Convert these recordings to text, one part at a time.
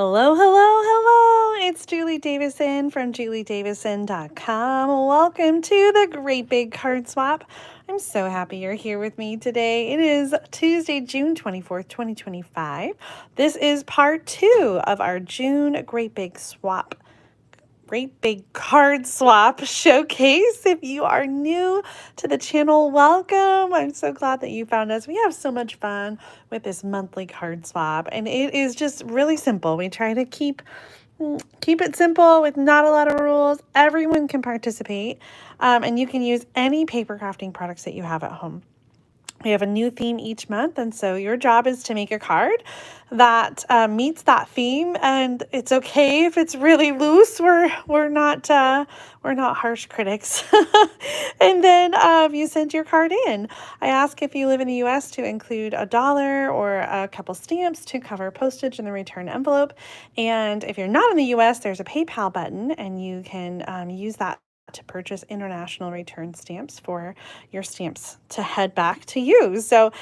Hello, hello, hello. It's Julie Davison from juliedavison.com. Welcome to the Great Big Card Swap. I'm so happy you're here with me today. It is Tuesday, June 24th, 2025. This is part 2 of our June Great Big Card Swap showcase. If you are new to the channel, welcome. I'm so glad that you found us. We have so much fun with this monthly card swap, and it is just really simple. We try to keep it simple with not a lot of rules. Everyone can participate, and you can use any paper crafting products that you have at home. We have a new theme each month, and so your job is to make a card that meets that theme. And it's okay if it's really loose. We're not harsh critics. And then you send your card in. I ask if you live in the U.S. to include $1 or a couple stamps to cover postage in the return envelope. And if you're not in the U.S., there's a PayPal button, and you can use that to purchase international return stamps for your stamps to head back to you. So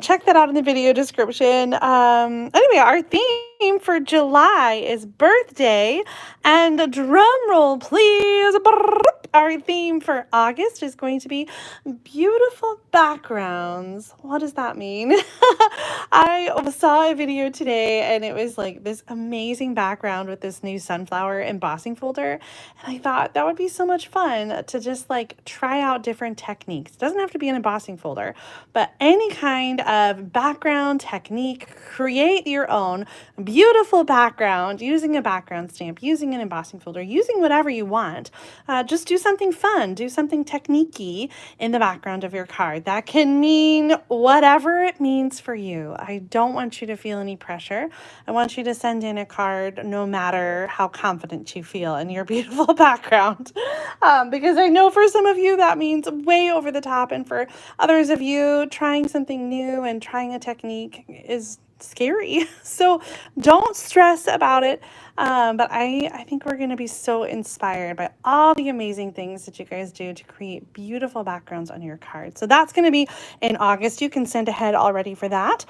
check that out in the video description. Anyway, our theme for July is birthday, and a drum roll, please. Our theme for August is going to be beautiful backgrounds. What does that mean? I saw a video today, and it was like this amazing background with this new sunflower embossing folder. And I thought that would be so much fun to just like try out different techniques. It doesn't have to be an embossing folder, but any kind of background technique, create your own beautiful background using a background stamp, using an embossing folder, using whatever you want. Just do something fun, do something technique-y in the background of your card. That can mean whatever it means for you. I don't want you to feel any pressure. I want you to send in a card no matter how confident you feel in your beautiful background. Because I know for some of you that means way over the top, and for others of you, trying something new and trying a technique is scary. So don't stress about it. But I think we're going to be so inspired by all the amazing things that you guys do to create beautiful backgrounds on your cards. So that's going to be in August. You can send ahead already for that.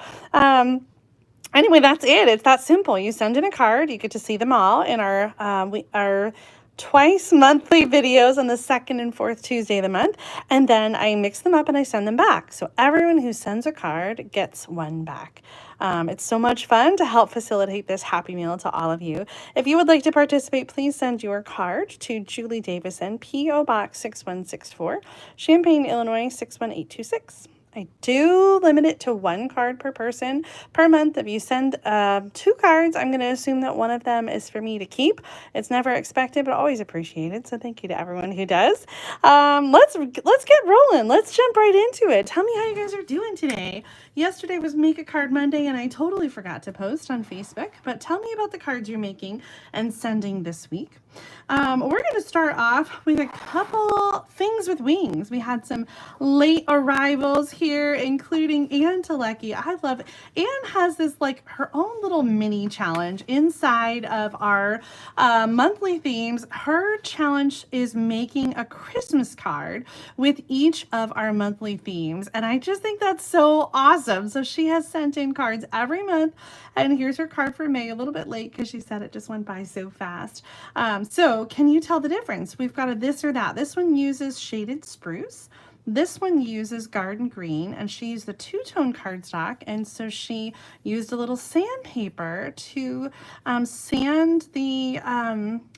Anyway, that's it. It's that simple. You send in a card. You get to see them all in our twice monthly videos on the second and fourth Tuesday of the month, and then I mix them up and I send them back. So everyone who sends a card gets one back. It's so much fun to help facilitate this happy meal to all of you. If you would like to participate, please send your card to Julie Davison, P.O. Box 6164, Champaign, Illinois 61826. I do limit it to 1 card per person per month. If you send 2 cards, I'm going to assume that one of them is for me to keep. It's never expected, but always appreciated. So thank you to everyone who does. Let's get rolling. Let's jump right into it. Tell me how you guys are doing today. Yesterday was Make a Card Monday, and I totally forgot to post on Facebook. But tell me about the cards you're making and sending this week. We're going to start off with a couple things with wings. We had some late arrivals here, including Anne Telecki. I love it. Anne has this like her own little mini challenge inside of our monthly themes. Her challenge is making a Christmas card with each of our monthly themes, and I just think that's so awesome. So she has sent in cards every month, and here's her card for May, a little bit late because she said it just went by so fast. So can you tell the difference? We've got a this or that. This one uses shaded spruce. This one uses garden green, and she used the two-tone cardstock, and so she used a little sandpaper to sand the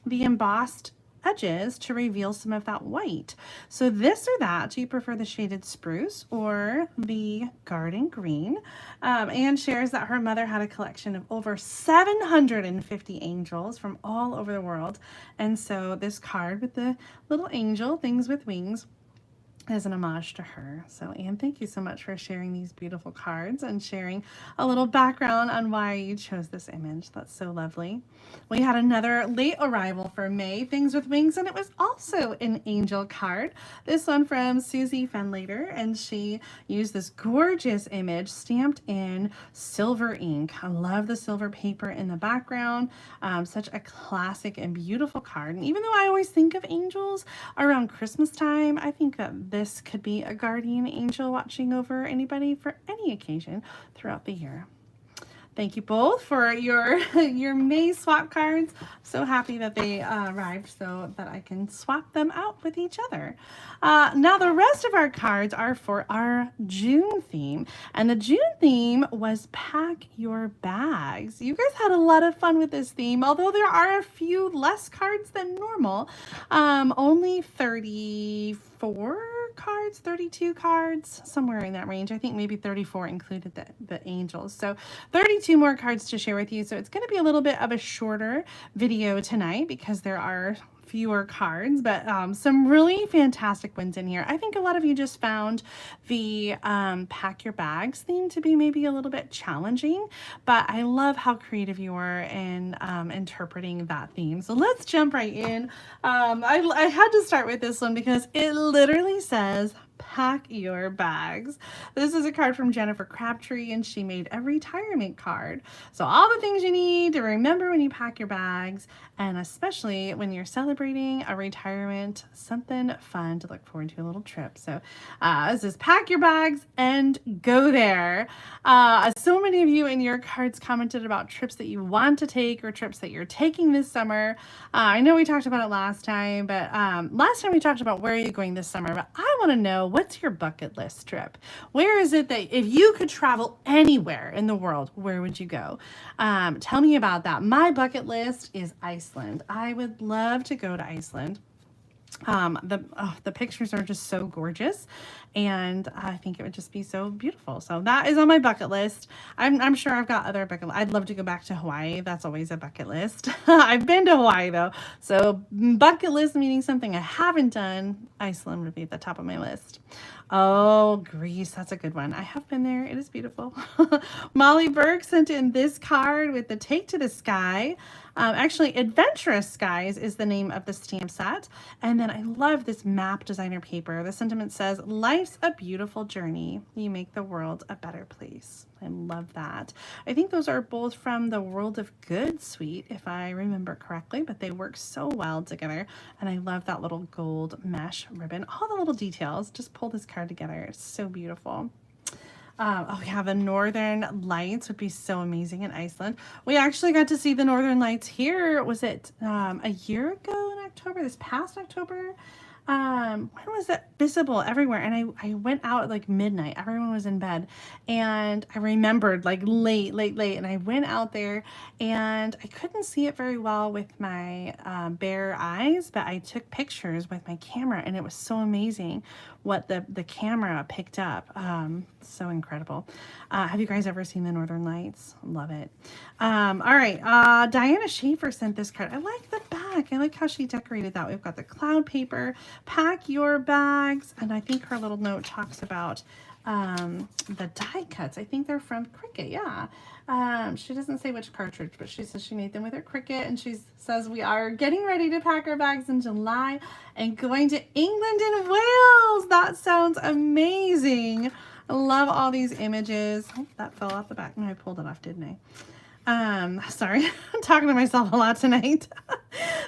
embossed edges to reveal some of that white. So this or that, do you prefer the shaded spruce or the garden green? Anne shares that her mother had a collection of over 750 angels from all over the world, and so this card with the little angel, things with wings, as an homage to her. So Anne, thank you so much for sharing these beautiful cards and sharing a little background on why you chose this image. That's so lovely. We had another late arrival for May, Things with Wings, and it was also an angel card. This one from Susie Fenlater, and she used this gorgeous image stamped in silver ink. I love the silver paper in the background. Such a classic and beautiful card. And even though I always think of angels around Christmas time, I think that this could be a guardian angel watching over anybody for any occasion throughout the year. Thank you both for your your May swap cards. So happy that they arrived so that I can swap them out with each other. Now the rest of our cards are for our June theme. And the June theme was pack your bags. You guys had a lot of fun with this theme, although there are a few less cards than normal. Only 34 cards, 32 cards, somewhere in that range. I think maybe 34 included the angels. So 32 more cards to share with you. So it's going to be a little bit of a shorter video tonight because there are fewer cards, but some really fantastic ones in here. I think a lot of you just found the pack your bags theme to be maybe a little bit challenging, but I love how creative you are in interpreting that theme. So let's jump right in. I had to start with this one because it literally says pack your bags. This is a card from Jennifer Crabtree, and she made a retirement card. So all the things you need to remember when you pack your bags, and especially when you're celebrating a retirement, something fun to look forward to, a little trip. So this is pack your bags and go there. So many of you in your cards commented about trips that you want to take or trips that you're taking this summer. I know we talked about it last time, but last time we talked about where are you going this summer, but I want to know, what's your bucket list trip? Where is it that if you could travel anywhere in the world, where would you go? Tell me about that. My bucket list is Iceland. I would love to go to Iceland. The pictures are just so gorgeous, and I think it would just be so beautiful. So that is on my bucket list. I'm sure I've got other bucket lists. I'd love to go back to Hawaii. That's always a bucket list. I've been to Hawaii though. So bucket list meaning something I haven't done. Iceland would be at the top of my list. Oh, Greece. That's a good one. I have been there. It is beautiful. Molly Burke sent in this card with the Take to the Sky. Actually, Adventurous Skies is the name of the stamp set. And then I love this map designer paper. The sentiment says, life's a beautiful journey. You make the world a better place. I love that. I think those are both from the World of Good suite, if I remember correctly, but they work so well together. And I love that little gold mesh ribbon. All the little details. Just pull this card together. It's so beautiful. Oh yeah, the Northern Lights would be so amazing in Iceland. We actually got to see the Northern Lights here. Was it a year ago in October? This past October? When was it visible everywhere? And I went out at like midnight. Everyone was in bed, and I remembered like late, and I went out there, and I couldn't see it very well with my bare eyes, but I took pictures with my camera, and it was so amazing what the camera picked up. So incredible. Have you guys ever seen the Northern Lights? Love it. All right. Diana Schaefer sent this card. I like the back. I like how she decorated that. We've got the cloud paper, pack your bags, and I think her little note talks about the die cuts. I think they're from Cricut. Yeah. She doesn't say which cartridge, but she says she made them with her Cricut, and she says we are getting ready to pack our bags in July and going to England and Wales. That sounds amazing. I love all these images. Oh, that fell off the back. No, I pulled it off, didn't I? Sorry, I'm talking to myself a lot tonight.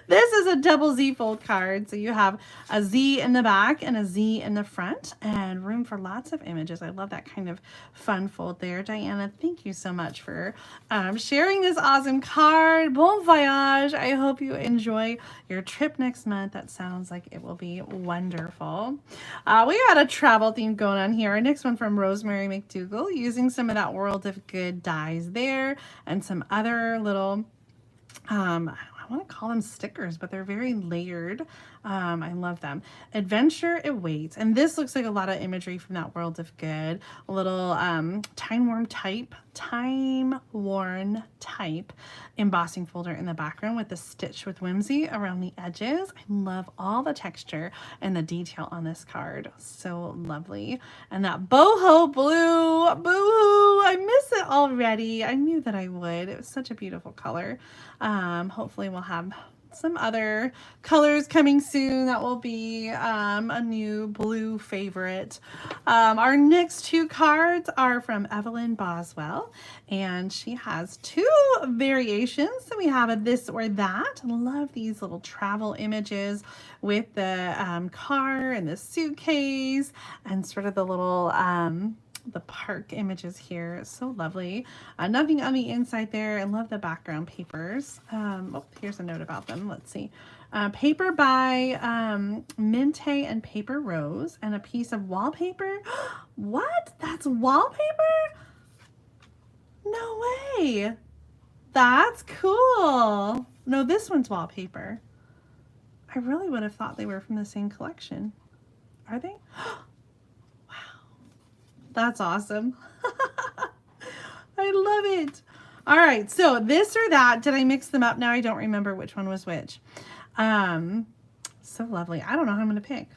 This is a double Z fold card. So you have a Z in the back and a Z in the front, and room for lots of images. I love that kind of fun fold there. Diana, thank you so much for sharing this awesome card. Bon voyage. I hope you enjoy your trip next month. That sounds like it will be wonderful. We got a travel theme going on here. Our next one from Rosemary McDougall, using some of that World of Good dies there, and some other little, I want to call them stickers, but they're very layered. I love them. Adventure awaits. And this looks like a lot of imagery from that World of Good. A little time-worn type embossing folder in the background with the Stitch with Whimsy around the edges. I love all the texture and the detail on this card. So lovely. And that boho blue, boo-hoo, I miss it already. I knew that I would. It was such a beautiful color. Hopefully we'll have some other colors coming soon that will be a new blue favorite. Our next two cards are from Evelyn Boswell, and she has two variations. So we have a this or that. I love these little travel images with the car and the suitcase and sort of the little the park images here. It's so lovely. Nothing on the inside there. I love the background papers. Oh, here's a note about them. Let's see. Paper by Minte and Paper Rose, and a piece of wallpaper. What? That's wallpaper? No way. That's cool. No, this one's wallpaper. I really would have thought they were from the same collection. Are they? Wow. That's awesome. I love it. All right, so this or that. Did I mix them up? Now I don't remember which one was which. So lovely. I don't know how I'm going to pick.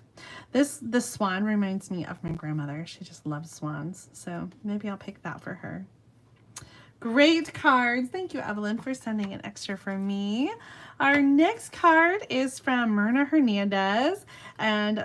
The swan reminds me of my grandmother. She just loves swans. So maybe I'll pick that for her. Great cards. Thank you, Evelyn, for sending an extra for me. Our next card is from Myrna Hernandez, and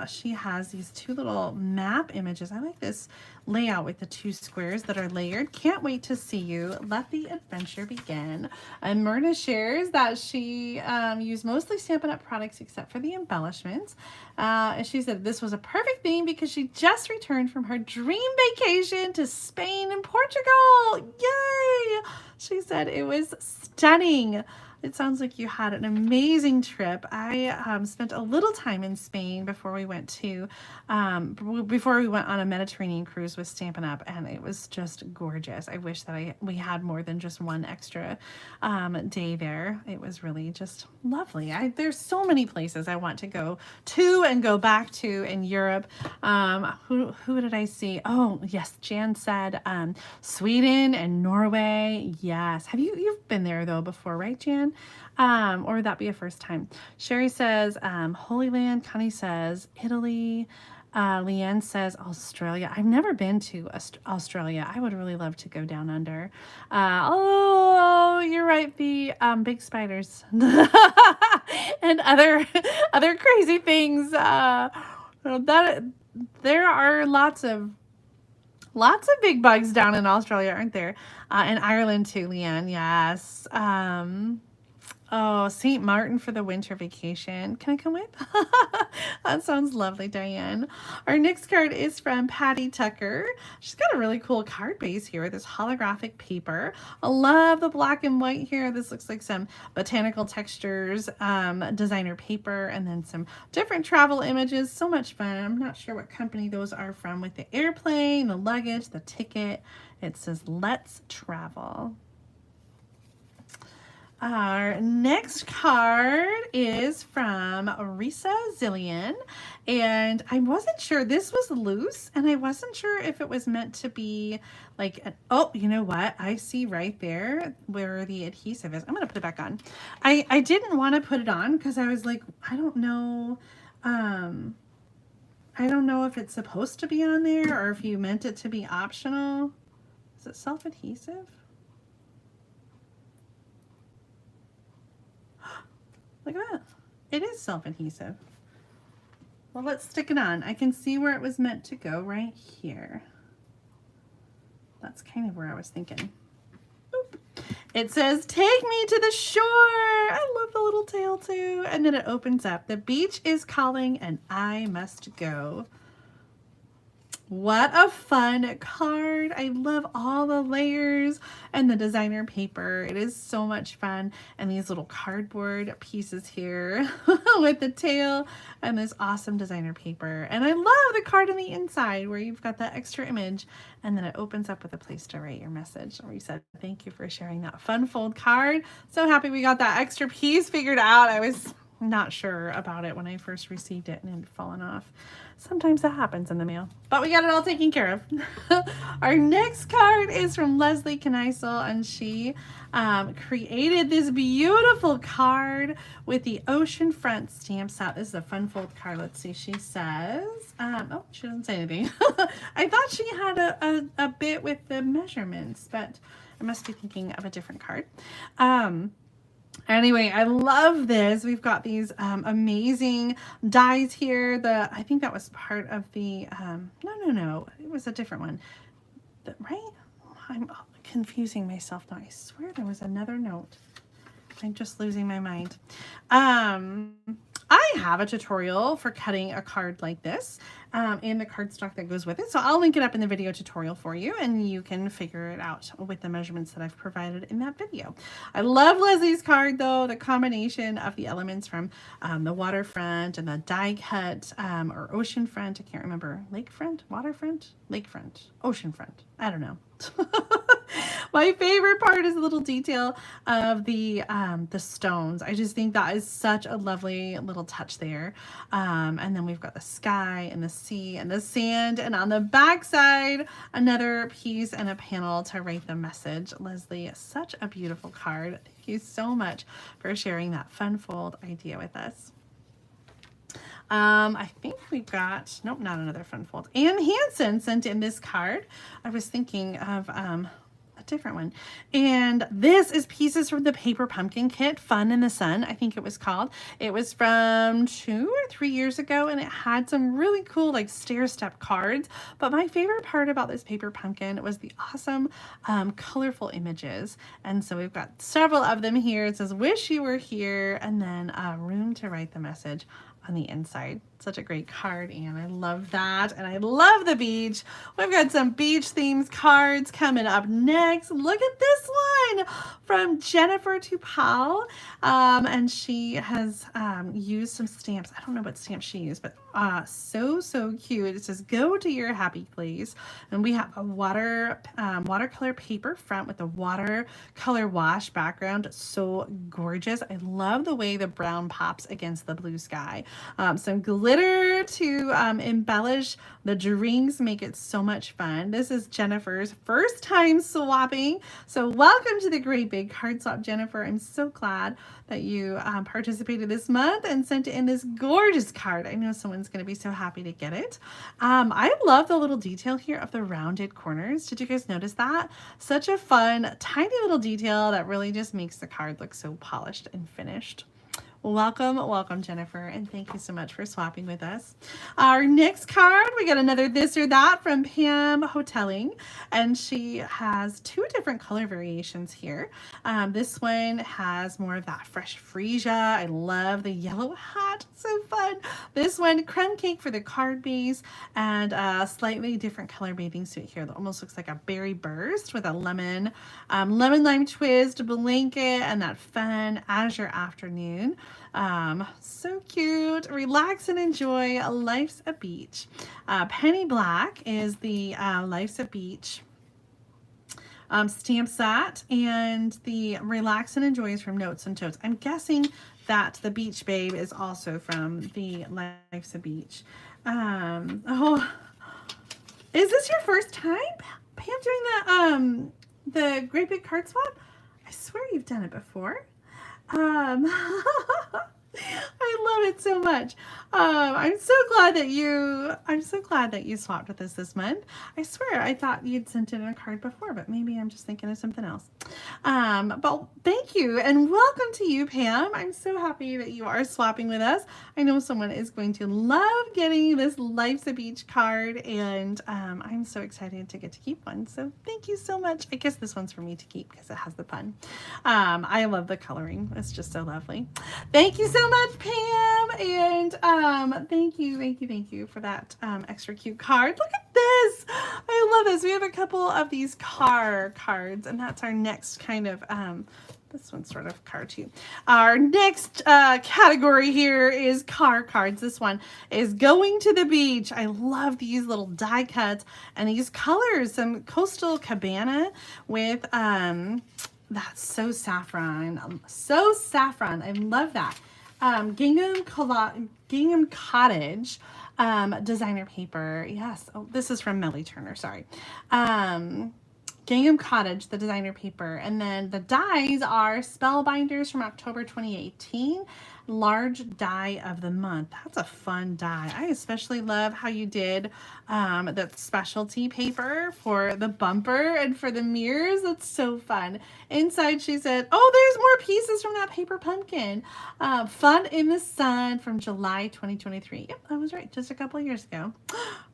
she has these two little map images. I like this layout with the two squares that are layered. Can't wait to see you. Let the adventure begin. And Myrna shares that she used mostly Stampin' Up! Products except for the embellishments. And she said this was a perfect theme because she just returned from her dream vacation to Spain and Portugal. Yay! She said it was stunning. It sounds like you had an amazing trip. I spent a little time in Spain before we went on a Mediterranean cruise with Stampin' Up, and it was just gorgeous. I wish that we had more than just one extra day there. It was really just lovely. There's so many places I want to go to and go back to in Europe. Who did I see? Oh, yes, Jan said Sweden and Norway. Yes. You've been there though before, right, Jan? Or would that be a first time? Sherry says Holy Land. Connie says Italy. Leanne says Australia. I've never been to Australia. I would really love to go down under. Oh, you're right. The big spiders and other crazy things. That there are lots of big bugs down in Australia, aren't there? And Ireland too, Leanne. Yes. Oh, St. Martin for the winter vacation. Can I come with? That sounds lovely, Diane. Our next card is from Patty Tucker. She's got a really cool card base here, this holographic paper. I love the black and white here. This looks like some botanical textures, designer paper, and then some different travel images. So much fun. I'm not sure what company those are from, with the airplane, the luggage, the ticket. It says, "Let's travel." Our next card is from Rhysa Zillian, and I wasn't sure, this was loose, and I wasn't sure if it was meant to be like oh, you know what? I see right there where the adhesive is. I'm going to put it back on. I didn't want to put it on because I was like, I don't know if it's supposed to be on there or if you meant it to be optional. Is it self-adhesive? Look at that. It is self-adhesive. Well, let's stick it on. I can see where it was meant to go right here. That's kind of where I was thinking. Boop. It says, "Take me to the shore." I love the little tail too. And then it opens up. "The beach is calling and I must go." What a fun card. I love all the layers and the designer paper. It is so much fun. And these little cardboard pieces here with the tail and this awesome designer paper. And I love the card on the inside where you've got that extra image and then it opens up with a place to write your message. We said, thank you for sharing that fun fold card. So happy we got that extra piece figured out. I was not sure about it when I first received it and it had fallen off. Sometimes that happens in the mail, but we got it all taken care of. Our next card is from Leslie Canisel, and she created this beautiful card with the oceanfront stamp set. This is a fun fold card. Let's see. She says, oh, she doesn't say anything. I thought she had a bit with the measurements, but I must be thinking of a different card. Anyway, I love this. We've got these amazing dies here. I think that was part of the, no, it was a different one. Right? I'm confusing myself now. I swear there was another note. I'm just losing my mind. I have a tutorial for cutting a card like this, and the cardstock that goes with it. So I'll link it up in the video tutorial for you, and you can figure it out with the measurements that I've provided in that video. I love Leslie's card though, the combination of the elements from the waterfront and the die cut or oceanfront. I can't remember. Lakefront, waterfront, lakefront, oceanfront. I don't know. My favorite part is the little detail of the stones. I just think that is such a lovely little touch there. And then we've got the sky and the sea and the sand, and on the back side another piece and a panel to write the message. Leslie, such a beautiful card. Thank you so much for sharing that fun fold idea with us. I think we've got, nope, not another fun fold. Anne Hansen sent in this card. I was thinking of a different one. And this is pieces from the Paper Pumpkin Kit, Fun in the Sun, I think it was called. It was from 2 or 3 years ago, and it had some really cool like stair-step cards. But my favorite part about this Paper Pumpkin was the awesome colorful images. And so we've got several of them here. It says, wish you were here, and then room to write the message on the inside. Such a great card, and I love that. And I love the beach. We've got some beach themes cards coming up next. Look at this one from Jennifer Tupal. And she has used some stamps. I don't know what stamps she used, but so cute. It says, go to your happy place. And we have a watercolor paper front with a watercolor wash background. So gorgeous. I love the way the brown pops against the blue sky. Some glitter to embellish the drinks, make it so much fun. This is Jennifer's first time swapping. So welcome to the Great Big Card Swap, Jennifer. I'm so glad that you participated this month and sent in this gorgeous card. I know someone's going to be so happy to get it. I love the little detail here of the rounded corners. Did you guys notice that? Such a fun, tiny little detail that really just makes the card look so polished and finished. Welcome, Jennifer, and thank you so much for swapping with us. Our next card, we got another This or That from Pam Hotelling, and she has 2 different color variations here. This one has more of that fresh freesia. I love the yellow hat, so fun. This one, crumb cake for the card base, and a slightly different color bathing suit here that almost looks like a berry burst with a lemon lime twist blanket and that fun azure afternoon. So cute. Relax and enjoy. Life's a Beach. Penny Black is the Life's a Beach stamp set, and the Relax and Enjoy is from Notes and Totes. I'm guessing that the Beach Babe is also from the Life's a Beach. Oh, is this your first time, Pam, doing the Great Big Card Swap? I swear you've done it before. I love it so much. I'm so glad that you swapped with us this month. I swear I thought you'd sent in a card before, but maybe I'm just thinking of something else. But thank you and welcome to you, Pam. I'm so happy that you are swapping with us. I know someone is going to love getting this Life's a Beach card, and I'm so excited to get to keep one. So thank you so much. I guess this one's for me to keep because it has the pun. I love the coloring. It's just so lovely. Thank you so much, Pam, and thank you for that extra cute card. Look at this. I love this. We have a couple of these car cards, and that's our next kind of this one's sort of car too. Our next category here is car cards. This one is Going to the Beach. I love these little die cuts and these colors. Some Coastal Cabana with that's so saffron. I love that. Gingham Cottage designer paper. Yes. Oh, this is from Melly Turner. Sorry. Gingham Cottage, the designer paper. And then the dies are Spellbinders from October 2018. Large die of the month. That's a fun die. I especially love how you did that specialty paper for the bumper and for the mirrors. That's so fun. Inside she said, oh, there's more pieces from that Paper Pumpkin. Fun in the Sun from July 2023. Yep, I was right. Just a couple of years ago.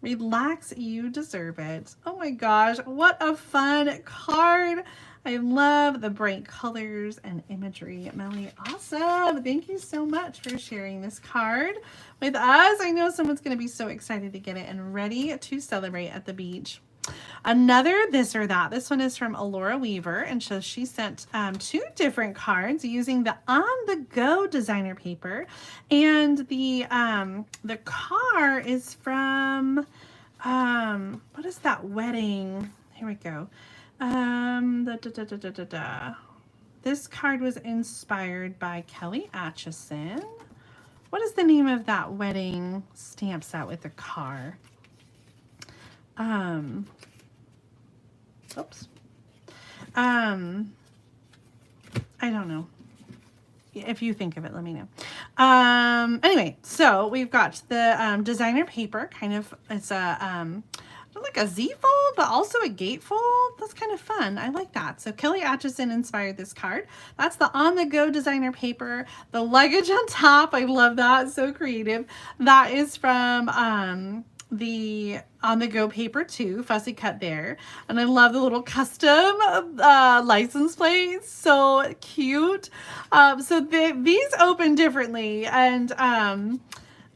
Relax, you deserve it. Oh my gosh, what a fun card. I love the bright colors and imagery. Melly, awesome. Thank you so much for sharing this card with us. I know someone's going to be so excited to get it and ready to celebrate at the beach. Another this or that. This one is from Alora Weaver, and so she sent 2 different cards using the on-the-go designer paper, and the car is from what is that wedding? Here we go. This card was inspired by Kelly Atchison. What is the name of that wedding stamp set with the car? Oops. I don't know. If you think of it, let me know. Anyway, so we've got the designer paper, kind of, it's a like a Z fold, but also a gatefold. That's kind of fun. I like that. So Kelly Atchison inspired this card. That's the on-the-go designer paper. The luggage on top, I love that. So creative. That is from the on-the-go paper too, fussy cut there. And I love the little custom license plates. So cute. So these open differently, and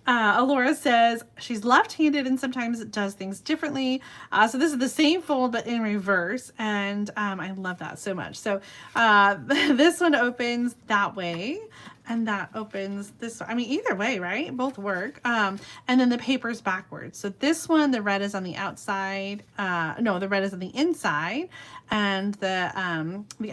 Alora says she's left-handed and sometimes does things differently. So this is the same fold but in reverse, and I love that so much. So this one opens that way, and that opens this way. I mean, either way, right? Both work. And then the paper's backwards. So this one, the red is on the outside. No, the red is on the inside, and the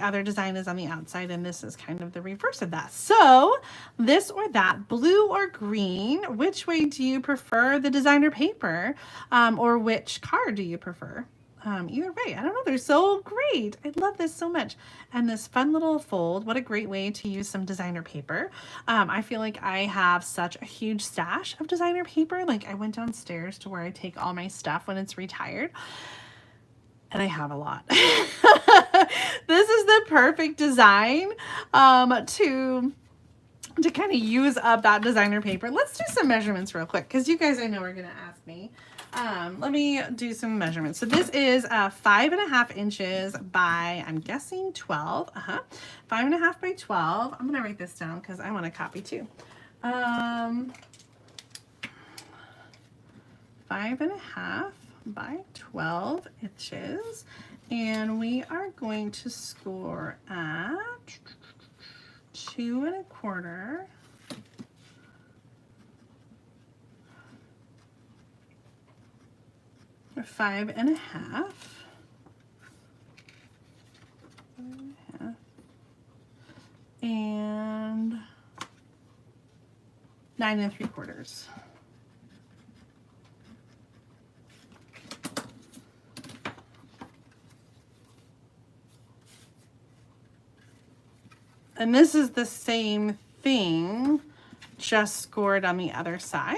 other design is on the outside, and this is kind of the reverse of that. So this or that, blue or green, which way do you prefer the designer paper? Or which card do you prefer? Either way, I don't know, they're so great. I love this so much. And this fun little fold, what a great way to use some designer paper. I feel like I have such a huge stash of designer paper. Like, I went downstairs to where I take all my stuff when it's retired, and I have a lot. This is the perfect design to kind of use up that designer paper. Let's do some measurements real quick, because you guys, I know, are going to ask me. Let me do some measurements. So this is 5.5 inches by, I'm guessing 12. 5.5 by 12. I'm going to write this down because I want to copy too. 5.5 by 12 inches. And we are going to score at 2 1/4. Or 5.5. And 9 3/4. And this is the same thing, just scored on the other side.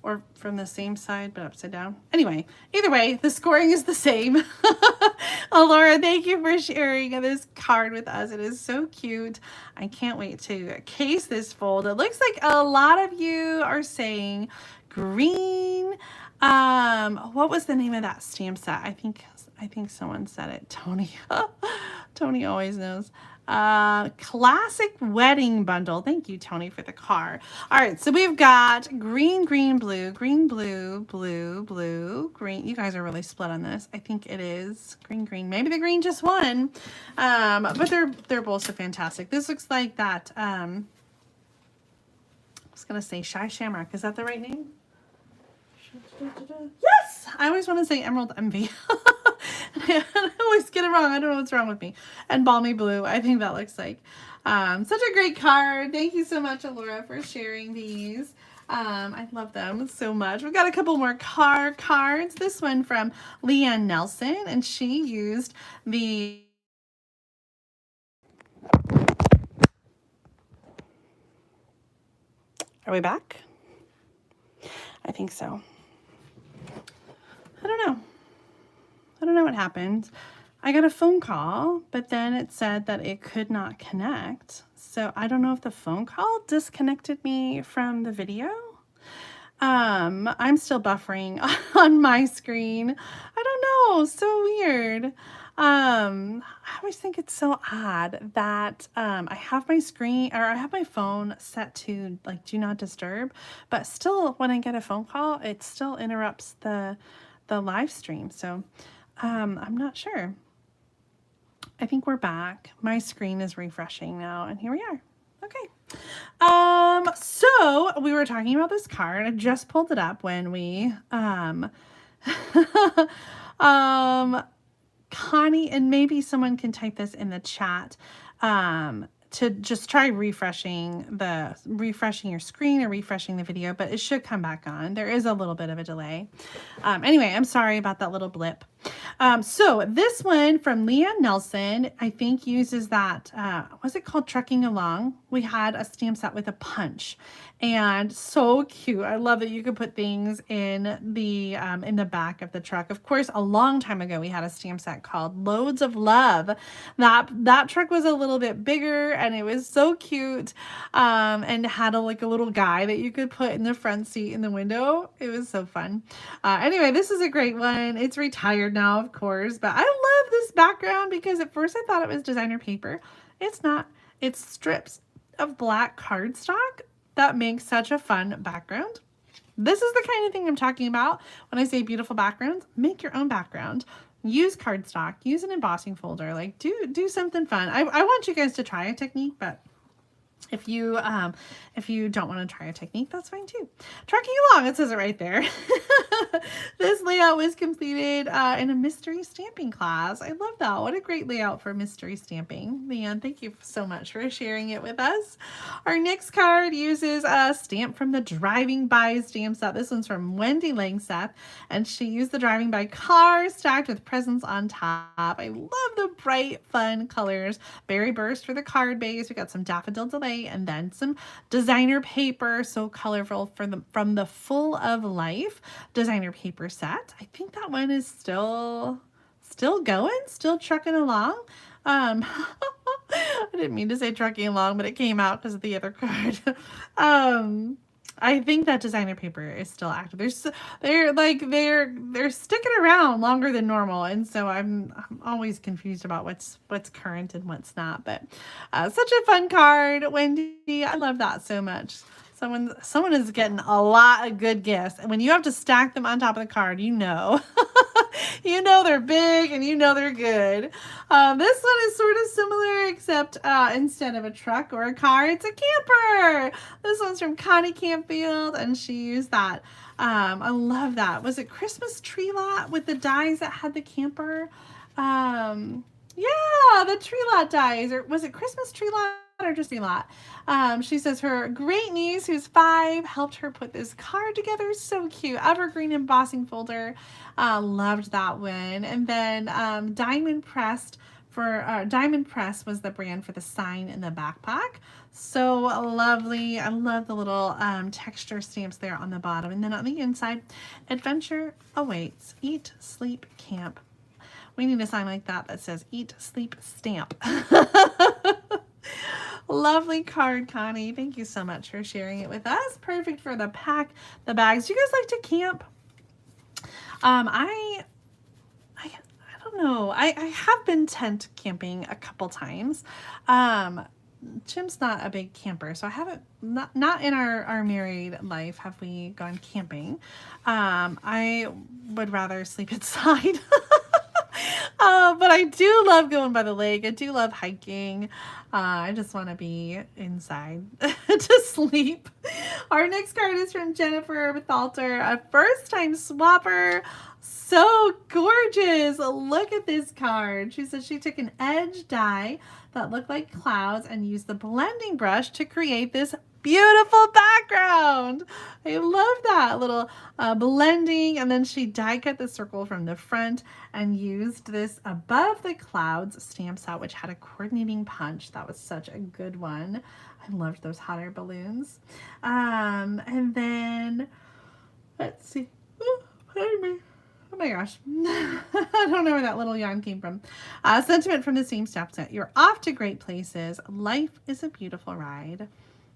Or from the same side, but upside down. Anyway, either way, the scoring is the same. Laura, thank you for sharing this card with us. It is so cute. I can't wait to case this fold. It looks like a lot of you are saying green. What was the name of that stamp set? I think someone said it. Tony. Tony always knows. Classic wedding bundle. Thank you, Tony, for the car. All right, so we've got green, green, blue, green, blue, blue, blue, green. You guys are really split on this. I think it is green, green. Maybe the green just won. But they're both so fantastic. This looks like that. I was gonna say Shy Shamrock. Is that the right name? Yes! I always want to say Emerald Envy. I always get it wrong. I don't know what's wrong with me. And Balmy Blue, I think that looks like. Such a great card. Thank you so much, Alora, for sharing these. I love them so much. We've got a couple more cards. This one from Leanne Nelson, and she used the... Are we back? I think so. I don't know. I don't know what happened. I got a phone call, but then it said that it could not connect. So I don't know if the phone call disconnected me from the video. I'm still buffering on my screen. I don't know. So weird. I always think it's so odd that I have my screen or I have my phone set to like do not disturb, but still when I get a phone call, it still interrupts the live stream. So I'm not sure. I think we're back. My screen is refreshing now, and here we are. Okay. So we were talking about this card. I just pulled it up when we Connie, and maybe someone can type this in the chat, to just try refreshing your screen or refreshing the video, but it should come back on. There is a little bit of a delay. Anyway, I'm sorry about that little blip. So this one from Leanne Nelson, I think uses that, what's it called? Trucking Along. We had a stamp set with a punch, and so cute. I love that you could put things in the back of the truck. Of course, a long time ago, we had a stamp set called Loads of Love. That truck was a little bit bigger, and it was so cute, and had a little guy that you could put in the front seat in the window. It was so fun. Anyway, this is a great one. It's retired now, of course, but I love this background because at first I thought it was designer paper. It's not. It's strips of black cardstock that makes such a fun background. This is the kind of thing I'm talking about when I say beautiful backgrounds. Make your own background. Use cardstock. Use an embossing folder. Like do something fun. I want you guys to try a technique, but if you don't want to try a technique, that's fine too. Trucking Along, it says it right there. This layout was completed in a mystery stamping class. I love that. What a great layout for mystery stamping. Leanne, thank you so much for sharing it with us. Our next card uses a stamp from the Driving By stamp set. This one's from Wendy Langseth, and she used the Driving By car stacked with presents on top. I love the bright, fun colors. Berry Burst for the card base. We got some Daffodil Delay, and then some designer paper, so colorful from the Full of Life designer paper set. I think that one is still going, still trucking along. I didn't mean to say trucking along, but it came out because of the other card. I think that designer paper is still active. They're sticking around longer than normal, and so I'm always confused about what's current and what's not. But such a fun card, Wendy. I love that so much. Someone is getting a lot of good gifts, and when you have to stack them on top of the card, you know they're big and you know they're good. This one is sort of similar, except instead of a truck or a car, it's a camper. This one's from Connie Campfield, and she used that. I love that. Was it Christmas Tree Lot with the dies that had the camper? Yeah, the Tree Lot dies. Or was it Christmas Tree Lot or just Tree Lot? She says her great niece, who's 5, helped her put this card together. So cute. Evergreen embossing folder. Loved that one. And then Diamond Press was the brand for the sign in the backpack. So lovely. I love the little texture stamps there on the bottom. And then on the inside, Adventure Awaits. Eat, Sleep, Camp. We need a sign like that says Eat, Sleep, Stamp. Lovely card, Connie. Thank you so much for sharing it with us. Perfect for the bags. Do you guys like to camp? I don't know. I have been tent camping a couple times. Jim's not a big camper, so I haven't, not in our married life have we gone camping. I would rather sleep inside. But I do love going by the lake. I do love hiking. I just want to be inside to sleep. Our next card is from Jennifer Bethalter, a first-time swapper. So gorgeous. Look at this card. She says she took an edge die that looked like clouds and used the blending brush to create this beautiful background. I love that little blending. And then she die cut the circle from the front and used this Above the Clouds stamp set, which had a coordinating punch. That was such a good one. I loved those hot air balloons. And then let's see. Oh, pardon me. Oh my gosh. I don't know where that little yarn came from. Sentiment from the same stamp set. You're off to great places. Life is a beautiful ride.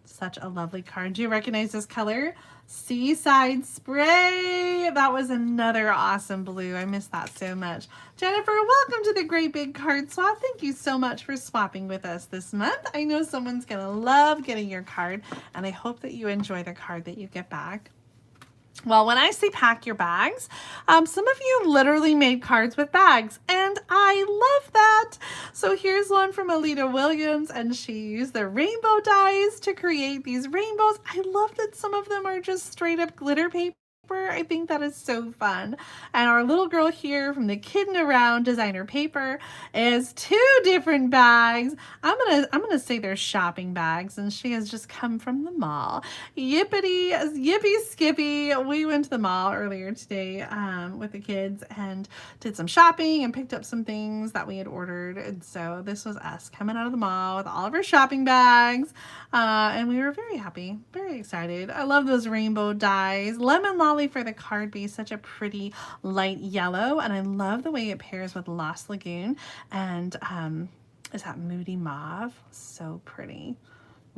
Such a lovely card. Do you recognize this color? Seaside Spray. That was another awesome blue. I miss that so much. Jennifer, welcome to the Great Big Card Swap. Thank you so much for swapping with us this month. I know someone's going to love getting your card, and I hope that you enjoy the card that you get back. Well, when I say pack your bags, some of you literally made cards with bags, and I love that. So here's one from Alita Williams, and she used the rainbow dies to create these rainbows. I love that some of them are just straight up glitter paper. I think that is so fun. And our little girl here from the Kiddin' Around Designer Paper is 2 different bags. I'm gonna say they're shopping bags, and she has just come from the mall. Yippee skippy. We went to the mall earlier today with the kids and did some shopping and picked up some things that we had ordered. And so this was us coming out of the mall with all of our shopping bags. And we were very happy, very excited. I love those rainbow dies. Lemon Lolly for the card base, such a pretty light yellow, and I love the way it pairs with Lost Lagoon and is that Moody Mauve? So pretty.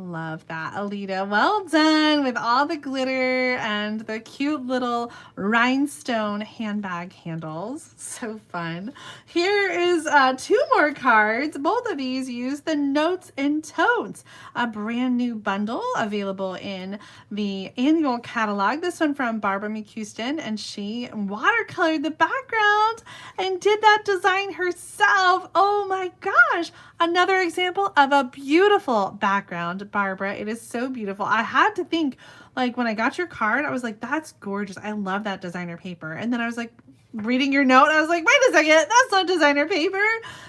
Love that, Alita. Well done with all the glitter and the cute little rhinestone handbag handles. So fun. Here is 2 more cards. Both of these use the Notes and Totes, a brand new bundle available in the annual catalog. This one from Barbara McHouston, and she watercolored the background and did that design herself. Oh my gosh. Another example of a beautiful background, Barbara. It is so beautiful. I had to think, like, when I got your card, I was like, that's gorgeous. I love that designer paper. And then I was like, reading your note, I was like, wait a second, that's not designer paper.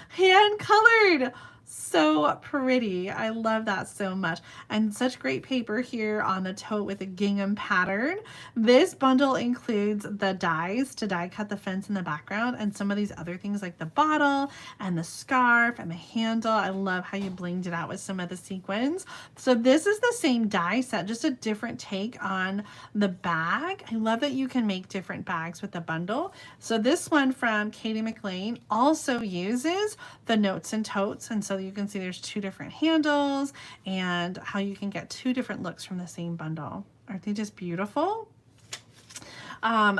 Hand colored. So pretty. I love that so much. And such great paper here on the tote with a gingham pattern. This bundle includes the dies to die cut the fence in the background and some of these other things like the bottle and the scarf and the handle. I love how you blinged it out with some of the sequins. So this is the same die set, just a different take on the bag. I love that you can make different bags with the bundle. So this one from Katie McLean also uses the Notes and Totes, and so you can see there's 2 different handles and how you can get 2 different looks from the same bundle. Aren't they just beautiful?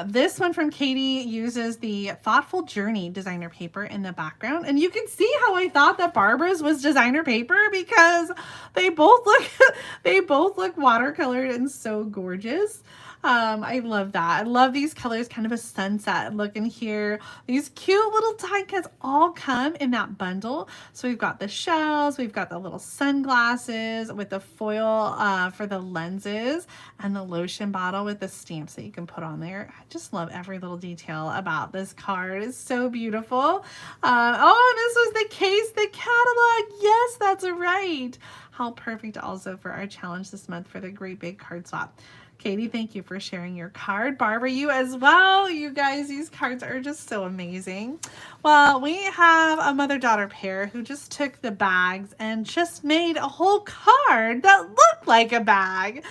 This one from Katie uses the Thoughtful Journey designer paper in the background, and you can see how I thought that Barbara's was designer paper because they both look watercolored and so gorgeous. I love that. I love these colors, kind of a sunset look in here. These cute little die cuts all come in that bundle. So we've got the shells, we've got the little sunglasses with the foil for the lenses, and the lotion bottle with the stamps that you can put on there. I just love every little detail about this card. It's so beautiful. Oh, this was the case, the catalog. Yes, that's right. How perfect also for our challenge this month for the Great Big Card Swap. Katie, thank you for sharing your card. Barbara, you as well. You guys, these cards are just so amazing. Well, we have a mother-daughter pair who just took the bags and just made a whole card that looked like a bag.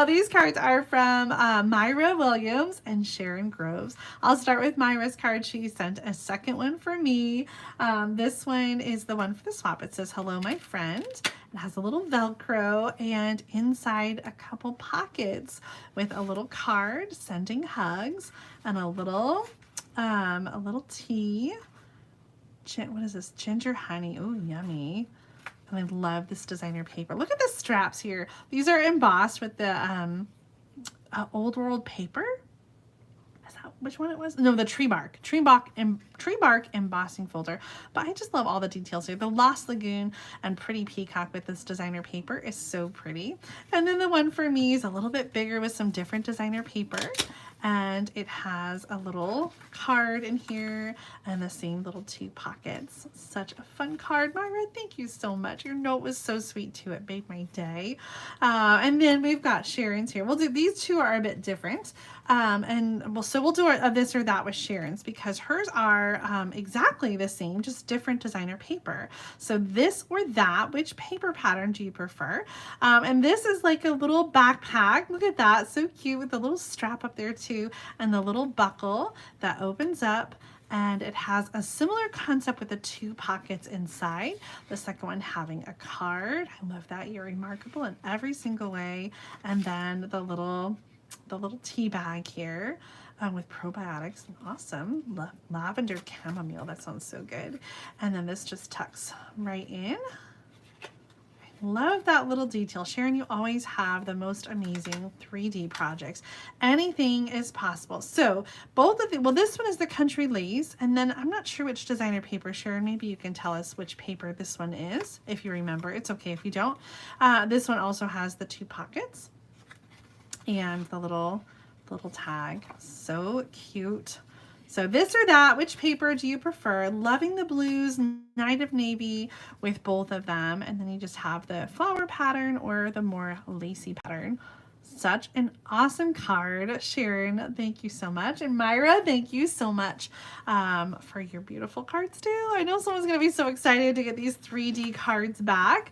These cards are from Myra Williams and Sharon Groves. I'll start with Myra's card. She sent a second one for me. This one is the one for the swap. It says, "Hello, my friend." It has a little Velcro and inside a couple pockets with a little card sending hugs and a little tea. What is this? Ginger honey. Oh, yummy. And I love this designer paper. Look at the straps here. These are embossed with the old world paper. Is that which one it was? No, the tree bark embossing folder. But I just love all the details here. The Lost Lagoon and Pretty Peacock with this designer paper is so pretty. And then the one for me is a little bit bigger with some different designer paper. And it has a little card in here and the same little 2 pockets. Such a fun card. Myra, thank you so much. Your note was so sweet too. It made my day. And then we've got Sharon's here. We'll do, these 2 are a bit different. So we'll do a this or that with Sharon's because hers are exactly the same, just different designer paper. So this or that, which paper pattern do you prefer? And this is like a little backpack. Look at that, so cute with the little strap up there too, and the little buckle that opens up. and it has a similar concept with the 2 pockets inside. The second one having a card. I love that. You're remarkable in every single way. And then the little tea bag here with probiotics. Awesome. Lavender chamomile. That sounds so good. And then this just tucks right in. Love that little detail. Sharon, you always have the most amazing 3D projects. Anything is possible. So both of the, well, this one is the Country Lace, and then I'm not sure which designer paper. Sharon, maybe you can tell us which paper this one is, if you remember. It's okay if you don't. This one also has the 2 pockets and the little tag. So cute. So this or that, which paper do you prefer? Loving the blues, Night of Navy with both of them. And then you just have the flower pattern or the more lacy pattern. Such an awesome card. Sharon, thank you so much. And Myra, thank you so much for your beautiful cards too. I know someone's going to be so excited to get these 3D cards back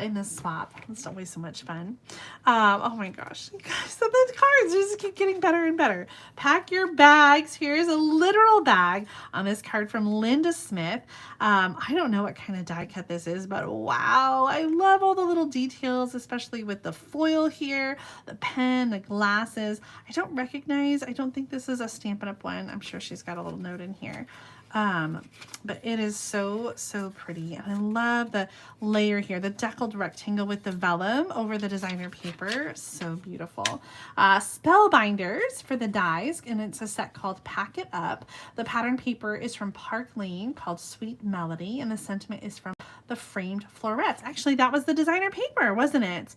in this swap. It's always so much fun. Oh my gosh, you guys, so the cards just keep getting better and better. Pack your bags. Here's a literal bag on this card from Linda Smith. I don't know what kind of die cut this is, but wow, I love all the little details, especially with the foil here, the pen, the glasses. I don't think this is a Stampin' Up! One. I'm sure she's got a little note in here. But it is so pretty. And I love the layer here, the deckled rectangle with the vellum over the designer paper. So beautiful. Spellbinders for the dies, and it's a set called Pack It Up. The pattern paper is from Park Lane called Sweet Melody, and the sentiment is from the framed florets. Actually, that was the designer paper, wasn't it?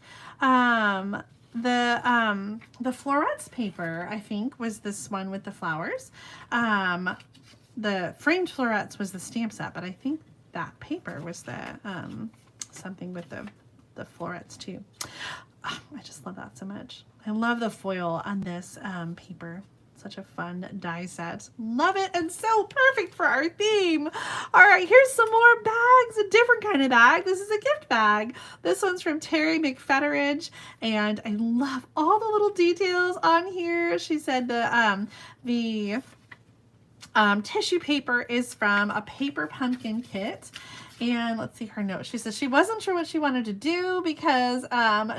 The florets paper, I think, was this one with the flowers. The framed florets was the stamp set, but I think that paper was the something with the florets too. Oh, I just love that so much. I love the foil on this paper. Such a fun die set. Love it, and so perfect for our theme. All right, here's some more bags, a different kind of bag. This is a gift bag. This one's from Terry McFerren, and I love all the little details on here. She said the tissue paper is from a paper pumpkin kit. And let's see her note. She says she wasn't sure what she wanted to do because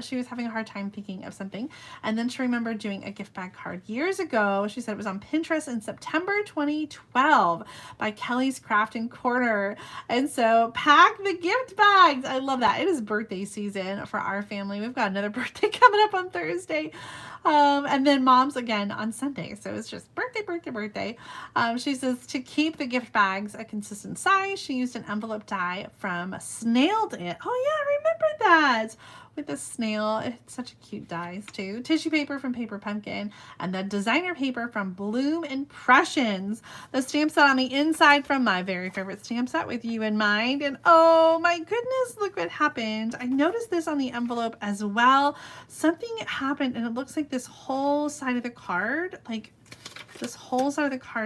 she was having a hard time thinking of something. And then she remembered doing a gift bag card years ago. She said it was on Pinterest in September 2012 by Kelly's Crafting Corner. And so pack the gift bags. I love that. It is birthday season for our family. We've got another birthday coming up on Thursday. And then mom's again on Sunday. So it's just birthday. She says to keep the gift bags a consistent size, she used an envelope die from Snailed It. Oh yeah, I remember that. With the snail. It's such a cute dies too. Tissue paper from Paper Pumpkin, and the designer paper from Bloom Impressions. The stamp set on the inside from my very favorite stamp set, With You in Mind. And oh my goodness, look what happened. I noticed this on the envelope as well. Something happened, and it looks like this whole side of the card,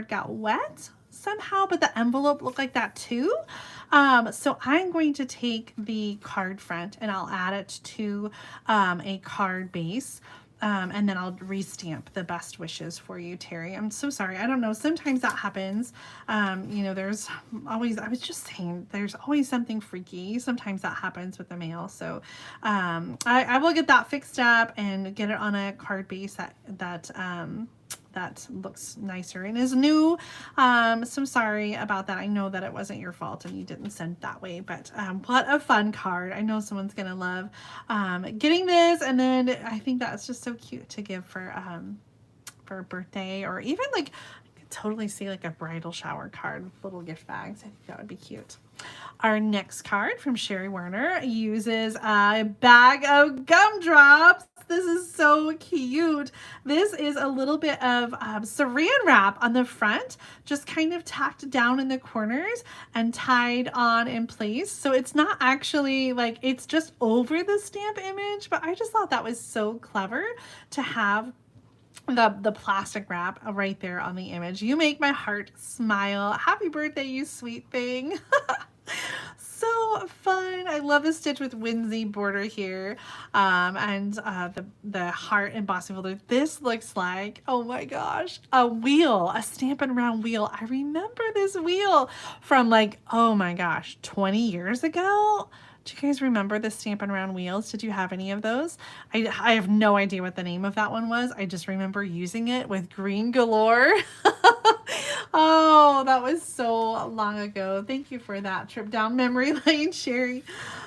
got wet somehow, but the envelope looked like that too. So I'm going to take the card front and I'll add it to a card base. And then I'll restamp the best wishes for you, Terry. I'm so sorry. I don't know. Sometimes that happens. You know, there's always, I was just saying, there's always something freaky. Sometimes that happens with the mail. So I will get that fixed up and get it on a card base that looks nicer and is new. So sorry about that. I know that it wasn't your fault and you didn't send that way, but what a fun card. I know someone's gonna love getting this, and then I think that's just so cute to give for a birthday, or even like I could totally see like a bridal shower card with little gift bags. I think that would be cute. Our next card from Sher Wernern uses a bag of gumdrops. This is so cute. This is a little bit of saran wrap on the front, just kind of tacked down in the corners and tied on in place. So it's not actually like, it's just over the stamp image, but I just thought that was so clever to have the plastic wrap right there on the image. You make my heart smile. Happy birthday, you sweet thing. So fun. I love the stitch with whimsy border here. And the heart embossing folder. This looks like, oh my gosh, a wheel, a Stampin' round wheel. I remember this wheel from like, oh my gosh, 20 years ago. Do you guys remember the Stampin' round wheels? Did you have any of those? I have no idea what the name of that one was. I just remember using it with green galore. Oh, that was so long ago. Thank you for that trip down memory lane, Sherry.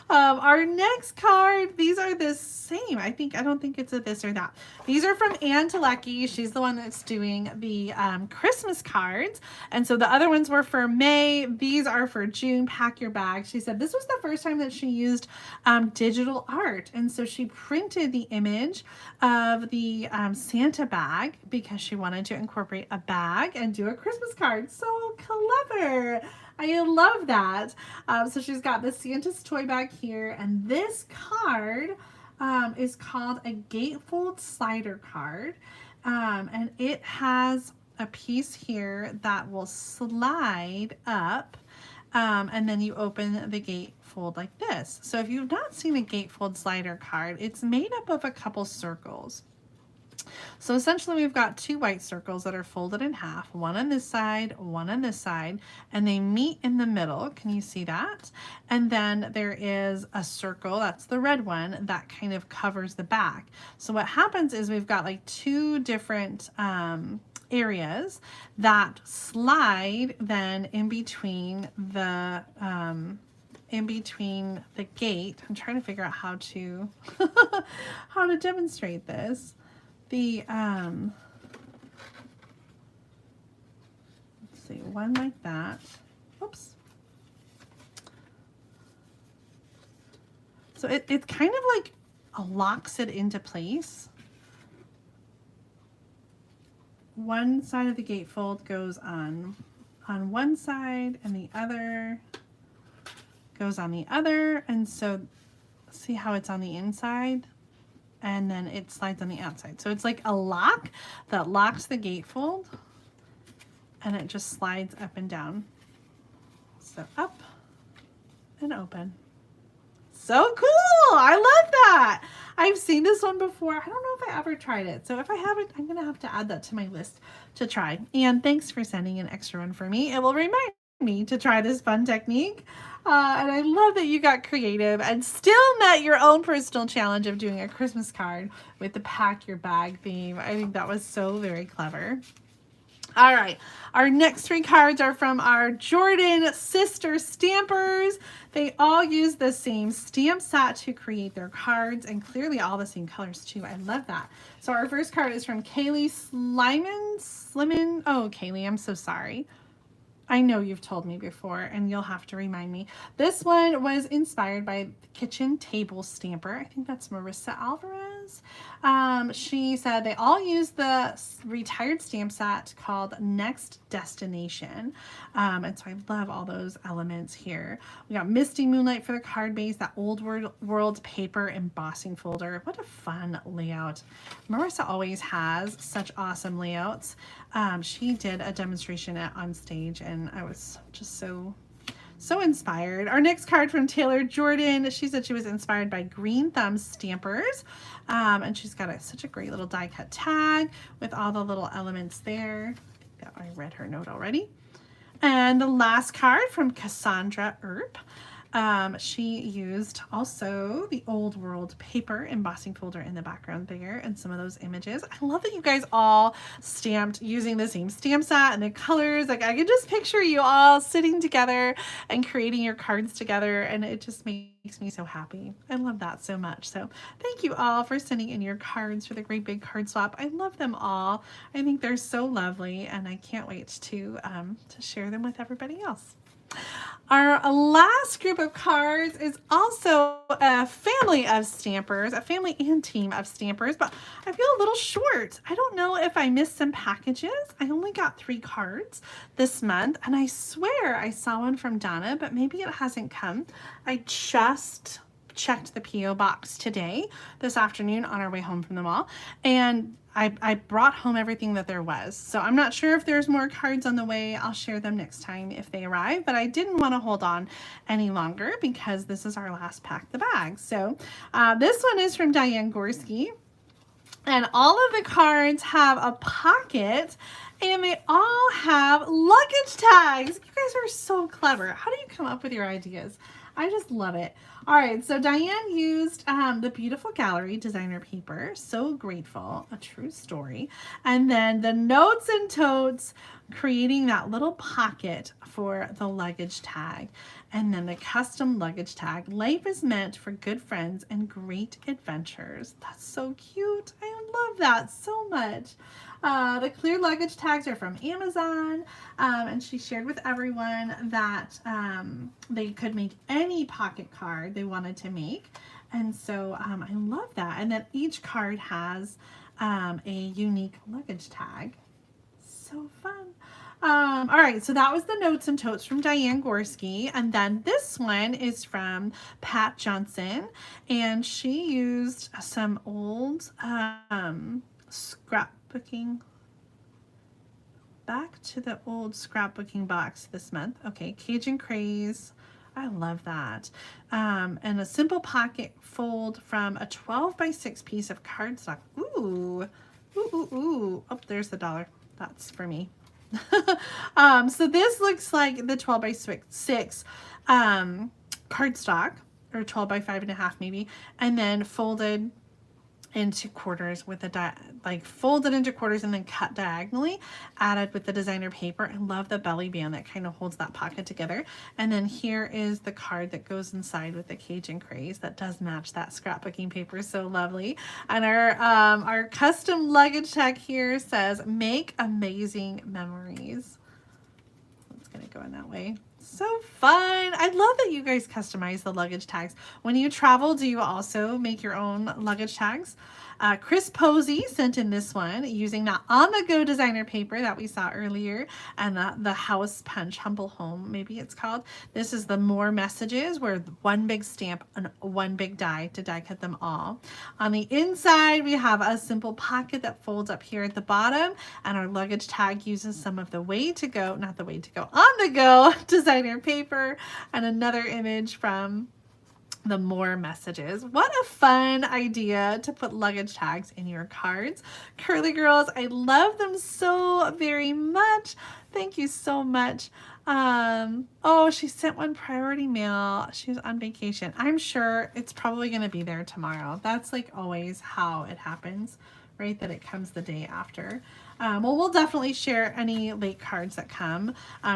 Our next card, these are the same. I don't think it's a this or that. These are from Ann Telecki. She's the one that's doing the Christmas cards. And so the other ones were for May. These are for June. Pack your bag. She said this was the first time that she used digital art. And so she printed the image of the Santa bag because she wanted to incorporate a bag and do a Christmas card. So clever. I love that. So she's got the Santa's toy bag here, and this card is called a gatefold slider card, and it has a piece here that will slide up, and then you open the gatefold like this. So if you've not seen a gatefold slider card, it's made up of a couple circles. So essentially we've got two white circles that are folded in half, one on this side, one on this side, and they meet in the middle. Can you see that? And then there is a circle, that's the red one, that kind of covers the back. So what happens is we've got like two different areas that slide then in between the gate. I'm trying to figure out how to how to demonstrate this. The let's see, one like that. Oops. So it kind of like locks it into place. One side of the gatefold goes on one side and the other goes on the other, and so see how it's on the inside? And then it slides on the outside. So it's like a lock that locks the gatefold, and it just slides up and down. So up and open. So cool. I love that. I've seen this one before. I don't know if I ever tried it. So if I haven't, I'm going to have to add that to my list to try. And thanks for sending an extra one for me. It will remind me to try this fun technique. And I love that you got creative and still met your own personal challenge of doing a Christmas card with the pack your bag theme. I think that was so very clever. All right, our next three cards are from our Jordan sister stampers. They all use the same stamp set to create their cards, and clearly all the same colors too. I love that. So our first card is from Kaylee Slimin. Oh, Kaylee, I'm so sorry. I know you've told me before, and you'll have to remind me. This one was inspired by the kitchen table stamper. I think that's Marissa Alvarez. She said they all use the retired stamp set called Next Destination. And so I love all those elements here. We got Misty Moonlight for the card base, that old world paper embossing folder. What a fun layout. Marissa always has such awesome layouts. She did a demonstration on stage, and I was just so inspired. Our next card from Taylor Jordan, she said she was inspired by Green Thumb Stampers, and she's got such a great little die cut tag with all the little elements there. I think that I read her note already. And the last card from Cassandra Earp. She used also the old world paper embossing folder in the background there and some of those images. I love that you guys all stamped using the same stamp set and the colors. Like I could just picture you all sitting together and creating your cards together, and it just makes me so happy. I love that so much. So thank you all for sending in your cards for the Great Big Card Swap. I love them all. I think they're so lovely, and I can't wait to share them with everybody else. Our last group of cards is also a family of stampers, a family and team of stampers, but I feel a little short. I don't know if I missed some packages. I only got 3 cards this month, and I swear I saw one from Donna, but maybe it hasn't come. I just checked the P.O. box today, this afternoon on our way home from the mall, and I brought home everything that there was. So I'm not sure if there's more cards on the way. I'll share them next time if they arrive, but I didn't want to hold on any longer because this is our last pack the bag. So this one is from Diane Gorski, and all of the cards have a pocket and they all have luggage tags. You guys are so clever. How do you come up with your ideas? I just love it. All right, so Diane used the beautiful gallery designer paper. So grateful, a true story. And then the notes and totes, creating that little pocket for the luggage tag. And then the custom luggage tag. Life is meant for good friends and great adventures. That's so cute. I love that so much. The clear luggage tags are from Amazon, and she shared with everyone that they could make any pocket card they wanted to make, and so I love that. And then each card has a unique luggage tag. So fun. All right, so that was the notes and totes from Diane Gorski, and then this one is from Pat Johnson, and she used some old scrapbooking, back to the old scrapbooking box this month. Okay, Cajun Craze, I love that. And a simple pocket fold from a 12x6 piece of cardstock. Ooh, ooh, ooh, ooh. Oh, there's the dollar. That's for me. So this looks like the 12x6 cardstock, or 12 by 5.5 maybe, and then folded into quarters with a folded into quarters and then cut diagonally, added with the designer paper. I love the belly band that kind of holds that pocket together. And then here is the card that goes inside with the Cajun Craze that does match that scrapbooking paper. So lovely. And our custom luggage tag here says, make amazing memories. It's gonna go in that way. So fun. I love that you guys customize the luggage tags. When you travel, do you also make your own luggage tags? Chris Posey sent in this one using that on-the-go designer paper that we saw earlier, and the House Punch Humble Home, maybe it's called. This is the More Messages, where one big stamp and one big die to die cut them all. On the inside, we have a simple pocket that folds up here at the bottom, and our luggage tag uses some of the on-the-go designer paper, and another image from the More Messages. What a fun idea to put luggage tags in your cards. Curly girls, I love them so very much. Thank you so much. Oh, she sent one priority mail. She was on vacation. I'm sure it's probably going to be there tomorrow. That's like always how it happens, right? That it comes the day after. Well, we'll definitely share any late cards that come,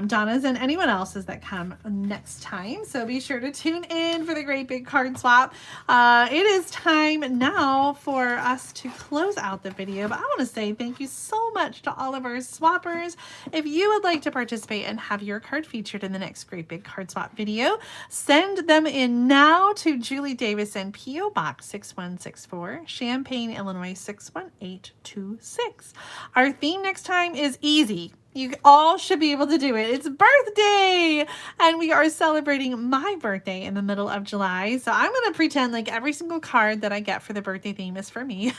Donna's and anyone else's that come next time. So be sure to tune in for the great big card swap. It is time now for us to close out the video, but I want to say thank you so much to all of our swappers. If you would like to participate and have your card featured in the next great big card swap video, send them in now to Julie Davison, P.O. Box 6164, Champaign, Illinois 61826. Our theme next time is easy. You all should be able to do it. It's birthday, and we are celebrating my birthday in the middle of July. So I'm going to pretend like every single card that I get for the birthday theme is for me.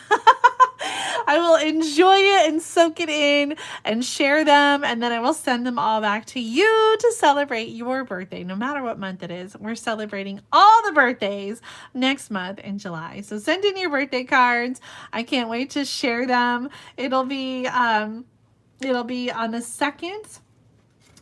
I will enjoy it and soak it in and share them, and then I will send them all back to you to celebrate your birthday, no matter what month it is. We're celebrating all the birthdays next month in July. So send in your birthday cards. I can't wait to share them. It'll be on the 2nd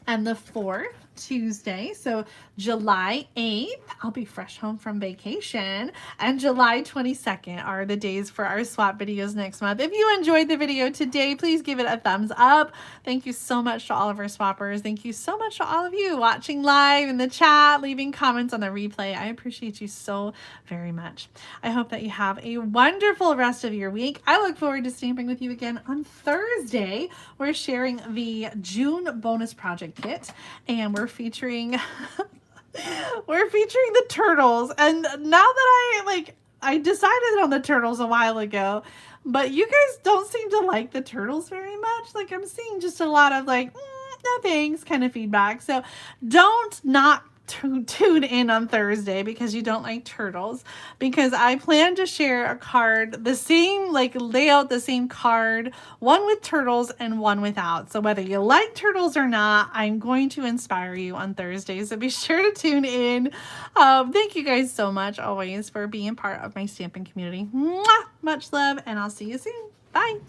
and the 4th Tuesday. So July 8th, I'll be fresh home from vacation, and July 22nd are the days for our swap videos next month. If you enjoyed the video today, please give it a thumbs up. Thank you so much to all of our swappers. Thank you so much to all of you watching live in the chat, leaving comments on the replay. I appreciate you so very much. I hope that you have a wonderful rest of your week. I look forward to stamping with you again on Thursday. We're sharing the June bonus project kit, and we're featuring the turtles. And now that I decided on the turtles a while ago, but you guys don't seem to like the turtles very much. Like, I'm seeing just a lot of no thanks kind of feedback. So don't not tune in on Thursday because you don't like turtles, because I plan to share a card, the same like layout, the same card, one with turtles and one without. So whether you like turtles or not, I'm going to inspire you on Thursday. So be sure to tune in. Thank you guys so much always for being part of my Stampin' community. Mwah! Much love, and I'll see you soon. Bye.